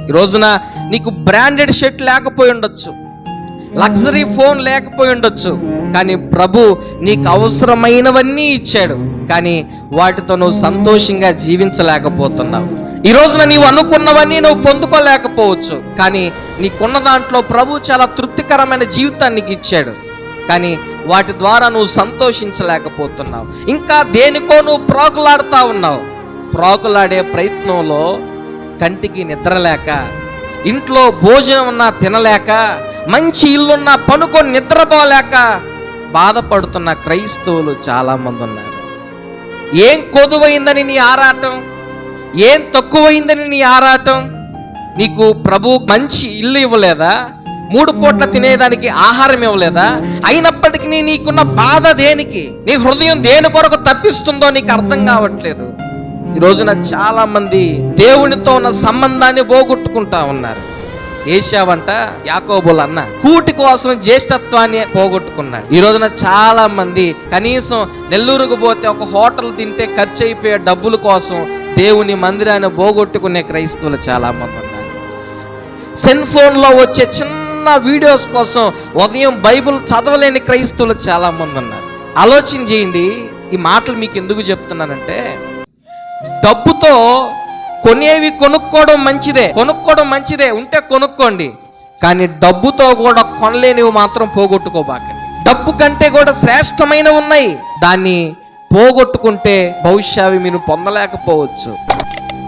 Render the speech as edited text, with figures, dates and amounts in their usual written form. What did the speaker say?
ఈ రోజున నీకు బ్రాండెడ్ షర్ట్ లేకపోయి ఉండొచ్చు, లగ్జరీ ఫోన్ లేకపోయి ఉండొచ్చు, కానీ ప్రభు నీకు అవసరమైనవన్నీ ఇచ్చాడు. కానీ వాటితో నువ్వు సంతోషంగా జీవించలేకపోతున్నావు. ఈ రోజున నీవు అనుకున్నవన్నీ నువ్వు పొందుకోలేకపోవచ్చు, కానీ నీకున్న దాంట్లో ప్రభు చాలా తృప్తికరమైన జీవితాన్ని నీకు ఇచ్చాడు. కానీ వాటి ద్వారా నువ్వు సంతోషించలేకపోతున్నావు. ఇంకా దేనికో నువ్వు ప్రాకులాడుతూ ఉన్నావు. ప్రాకులాడే ప్రయత్నంలో కంటికి నిద్ర లేక, ఇంట్లో భోజనం ఉన్నా తినలేక, మంచి ఇల్లున్నా పనుకొని నిద్రపోలేక బాధపడుతున్న క్రైస్తవులు చాలామంది ఉన్నారు. ఏం కొదువైందని నీ ఆరాటం, ఏం తక్కువైందని నీ ఆరాటం? నీకు ప్రభు మంచి ఇల్లు ఇవ్వలేదా? 3 పూట్ల తినేదానికి ఆహారం ఇవ్వలేదా? అయినప్పటికీ నీకున్న బాధ దేనికి? నీ హృదయం దేని కొరకు తప్పిస్తుందో నీకు అర్థం కావట్లేదు. ఈ రోజున చాలా మంది దేవునితో ఉన్న సంబంధాన్ని పోగొట్టుకుంటా ఉన్నారు. ఏశావంట యాకోబుల అన్న కూటి కోసం జ్యేష్ఠత్వాన్ని పోగొట్టుకున్నాడు. ఈ రోజున చాలా మంది కనీసం నెల్లూరుకు పోతే ఒక హోటల్ తింటే ఖర్చు అయిపోయే డబ్బుల కోసం దేవుని మందిరాన్ని పోగొట్టుకునే క్రైస్తవులు చాలా మంది ఉన్నారు. సెల్ ఫోన్లో వచ్చే చిన్న వీడియోస్ కోసం ఉదయం బైబిల్ చదవలేని క్రైస్తవులు చాలా మంది ఉన్నారు. ఆలోచన చేయండి. ఈ మాటలు మీకు ఎందుకు చెప్తున్నానంటే, డబ్బుతో కొనేవి కొనుక్కోవడం మంచిదే, ఉంటే కొనుక్కోండి. కానీ డబ్బుతో కూడా కొనలేనివి మాత్రం పోగొట్టుకోబాకండి. డబ్బు కంటే కూడా శ్రేష్టమైనవి ఉన్నాయి, దాన్ని పోగొట్టుకుంటే భవిష్యత్తు మీరు పొందలేకపోవచ్చు.